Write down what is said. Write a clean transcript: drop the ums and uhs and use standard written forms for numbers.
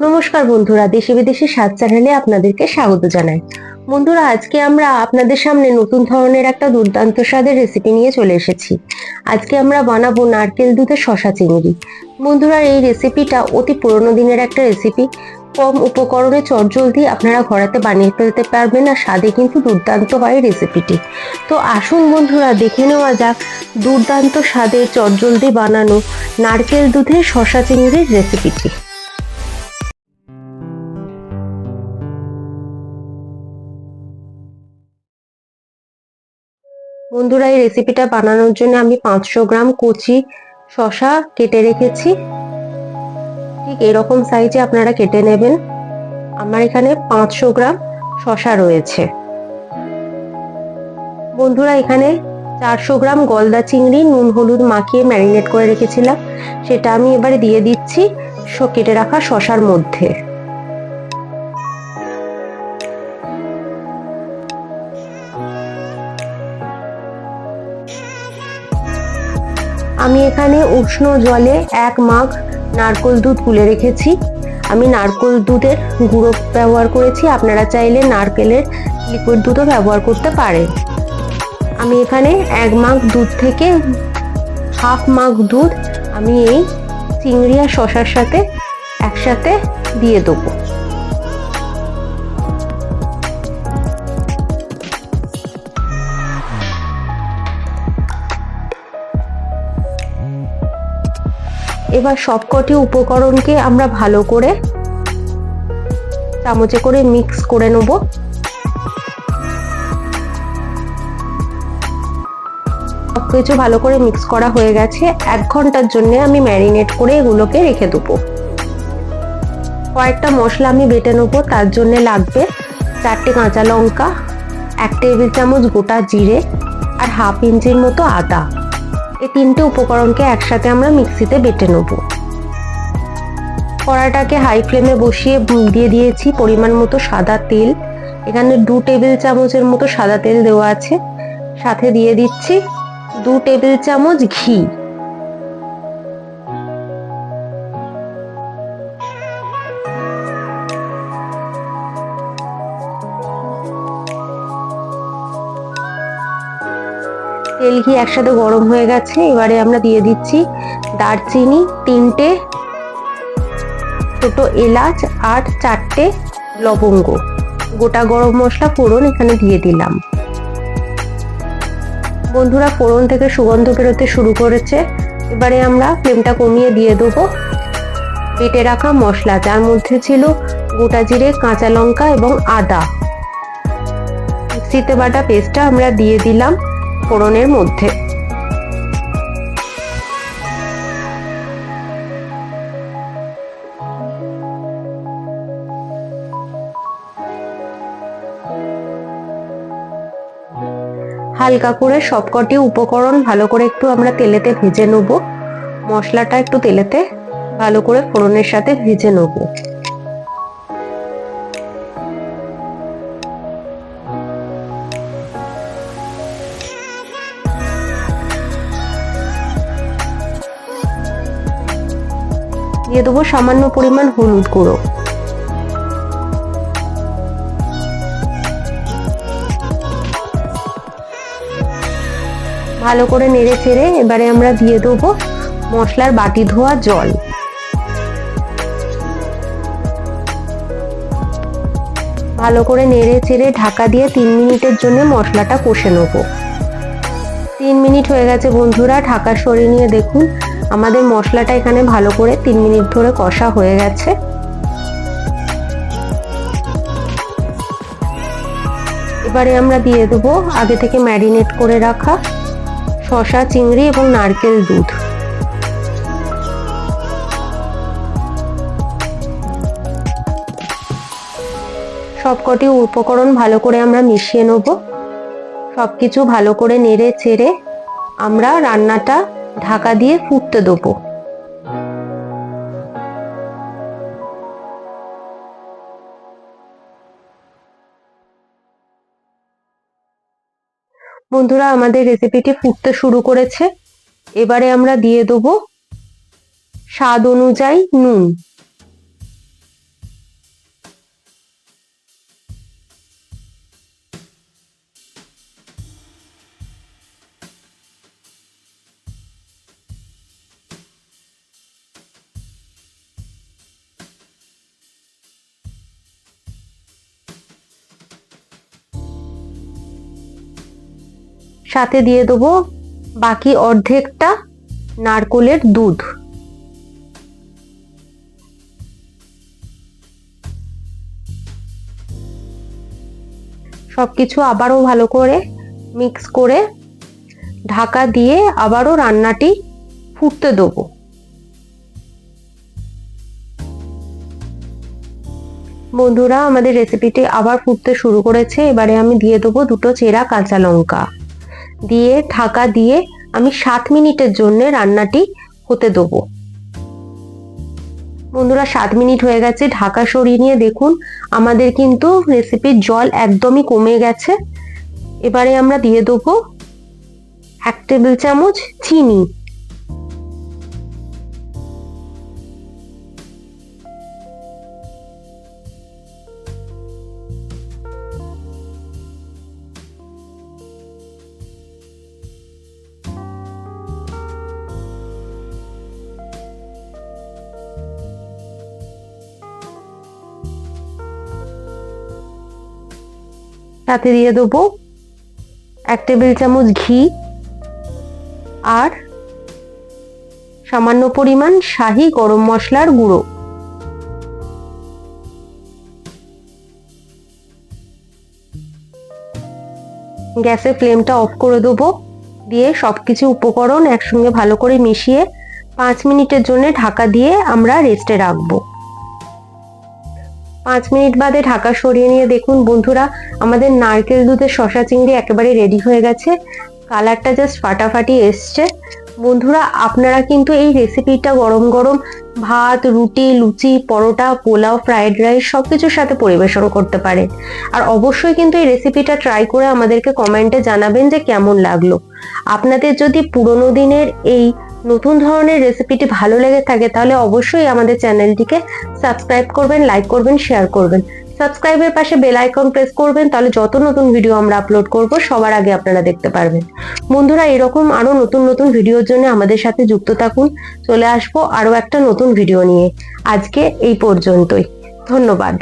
নমস্কার বন্ধুরা, দেশি বিদেশি স্বাদ চ্যানেলে আপনাদেরকে স্বাগত জানাই। বন্ধুরা, আজকে আমরা আপনাদের সামনে নতুন ধরনের একটা দুর্দান্ত স্বাদের রেসিপি নিয়ে চলে এসেছি। আজকে আমরা বানাবো নারকেল দুধের শসা চিংড়ি। বন্ধুরা, এই রেসিপিটা অতি পুরনো দিনের একটা রেসিপি। কম উপকরণে চটজলদি আপনারা ঘরেতে বানিয়ে ফেলতে পারবেন, আর স্বাদে কিন্তু দুর্দান্ত হয় রেসিপিটি। তো আসুন বন্ধুরা, দেখে নেওয়া যাক দুর্দান্ত স্বাদের চটজলদি বানানো নারকেল দুধের শসা চিংড়ির রেসিপিটি। বন্ধুরা, এই রেসিপিটা বানানোর জন্য আমি 500 গ্রাম কচি শসা কেটে রেখেছি। ঠিক এরকম সাইজে আপনারা কেটে নেবেন। আমার এখানে 500 গ্রাম শসা রয়েছে। বন্ধুরা, এখানে 400 গ্রাম গলদা চিংড়ি নুন হলুদ মাখিয়ে ম্যারিনেট করে রেখেছিলাম, সেটা আমি এবারে দিয়ে দিচ্ছি কেটে রাখা শসার মধ্যে। আমি এখানে উষ্ণ জলে 1 মাগ নারকেল দুধ গুলে রেখেছি। আমি নারকেল দুধের গুঁড়ো ব্যবহার করেছি, আপনারা চাইলে নারকেলের লিকুইড দুধও ব্যবহার করতে পারেন। আমি এখানে 1 মাগ দুধ থেকে হাফ মাগ দুধ আমি এই চিংড়ি আর শসার সাথে একসাথে দিয়ে দেবো। এবার সবকটি উপকরণকে আমরা ভালো করে চামচে করে মিক্স করে নেব। সবকিছু ভালো করে মিক্স করা হয়ে গেছে। 1 ঘন্টার জন্য আমি ম্যারিনেট করে এগুলোকে রেখে দেবো। কয়েকটা মশলা আমি বেটে নেবো। তার জন্য লাগবে 4টে কাঁচা লঙ্কা, 1 টেবিল চামচ গোটা জিরে আর হাফ ইঞ্চির মতো আদা। এই 3টে উপকরণকে একসাথে আমরা মিক্সিতে বেটে নেব। কড়াইটাকে হাই ফ্লেমে বসিয়ে দিয়ে দিয়েছি পরিমাণ মতো সাদা তেল। এখানে 2 টেবিল চামচের মতো সাদা তেল দেওয়া আছে। সাথে দিয়ে দিচ্ছি 2 টেবিল চামচ ঘি। তেল ঘি একসাথে গরম হয়ে গেছে। এবারে আমরা দিয়ে দিচ্ছি দারচিনি, 3টে ছোট এলাচ আর 4টে লবঙ্গ। গোটা গরম মশলা ফোড়ন এখানে দিয়ে দিলাম। বন্ধুরা, ফোড়ন থেকে সুগন্ধ বেরোতে শুরু করেছে। এবারে আমরা ফ্লেমটা কমিয়ে দিয়ে দেবো বেটে রাখা মশলা, যার মধ্যে ছিল গোটা জিরে, কাঁচা লঙ্কা এবং আদা। মিক্সিতে বাটা পেস্টটা আমরা দিয়ে দিলাম ফোড়নের মধ্যে। হালকা করে সবকটি উপকরণ ভালো করে একটু আমরা তেলেতে ভেজে নেব। মশলাটা একটু তেলেতে ভালো করে ফোড়নের সাথে ভেজে নেব। দিয়ে দেবো সামান্য পরিমাণ হলুদ গুঁড়ো। ভালো করে নেড়ে চেড়ে এবারে আমরা দিয়ে দেবো মশলার বাটি ধোয়া জল। ভালো করে নেড়ে চেড়ে ঢাকা দিয়ে 3 মিনিটের জন্য মশলাটা কষে নেব। 3 মিনিট হয়ে গেছে বন্ধুরা। ঢাকা সরিয়ে নিয়ে দেখুন আমাদের মশলাটা এখানে ভালো করে 3 মিনিট ধরে কষা হয়ে গেছে। এবারে আমরা দিয়ে দেবো আগে থেকে ম্যারিনেট করে রাখা শসা, চিংড়ি এবং নারকেল দুধ। সবকটি উপকরণ ভালো করে আমরা মিশিয়ে নেব। সবকিছু ভালো করে নেড়ে চেড়ে আমরা রান্নাটা ঢাকা দিয়ে ফুটতে দেবো। বন্ধুরা, আমাদের রেসিপিটি ফুটতে শুরু করেছে। এবারে আমরা দিয়ে দেবো স্বাদ অনুযায়ী নুন। সাথে দিয়ে দেবো বাকি অর্ধেকটা নারকেলের দুধ। সবকিছু আবারও ভালো করে মিক্স করে ঢাকা দিয়ে আবারও রান্নাটি ফুটতে দেবো। বন্ধুরা, আমাদের রেসিপিটি আবার ফুটতে শুরু করেছে। এবারে আমি দিয়ে দেবো 2টো চেরা কাঁচা লঙ্কা, দিয়ে ঢাকা দিয়ে আমি 7 মিনিটের জন্য রান্নাটি হতে দেবো। বন্ধুরা, 7 মিনিট হয়ে গেছে। ঢাকা সরিয়ে নিয়ে দেখুন আমাদের কিন্তু রেসিপির জল একদমই কমে গেছে। এবারে আমরা দিয়ে দেবো 1 টেবিল চামচ চিনি। সাথে দিয়ে দেবো 1 টেবিল চামচ ঘি আর সামান্য পরিমাণ শাহি গরম মশলার গুঁড়ো। গ্যাসের ফ্লেমটা অফ করে দেবো, দিয়ে সবকিছু উপকরণ একসঙ্গে ভালো করে মিশিয়ে 5 মিনিটের জন্য ঢাকা দিয়ে আমরা রেস্টে রাখবো। 5 মিনিট বাদে ঢাকা সরিয়ে নিয়ে দেখুন বন্ধুরা, আমাদের নারকেল দুধের শসা চিংড়ি একেবারে রেডি হয়ে গেছে। কালারটা জাস্ট ফাটাফাটি এসছে। বন্ধুরা, আপনারা কিন্তু এই রেসিপিটা গরম গরম ভাত, রুটি, লুচি, পরোটা, পোলাও, ফ্রাইড রাইস সবকিছুর সাথে পরিবেশন করতে পারেন। আর অবশ্যই কিন্তু এই রেসিপিটা ট্রাই করে আমাদেরকে কমেন্টে জানাবেন যে কেমন লাগলো। আপনাদের যদি পুরোনো দিনের এই নতুন ধরনের রেসিপিটি ভালো লেগে থাকে তাহলে অবশ্যই আমাদের চ্যানেলটিকে সাবস্ক্রাইব করবেন, লাইক করবেন, শেয়ার করবেন। সাবস্ক্রাইবের পাশে বেল আইকন প্রেস করবেন, তাহলে যত নতুন ভিডিও আমরা আপলোড করব সবার আগে আপনারা দেখতে পারবেন। বন্ধুরা, এরকম আরো নতুন নতুন ভিডিওর জন্য আমাদের সাথে যুক্ত থাকুন। চলে আসবো আরো একটা নতুন ভিডিও নিয়ে। আজকে এই পর্যন্তই। ধন্যবাদ।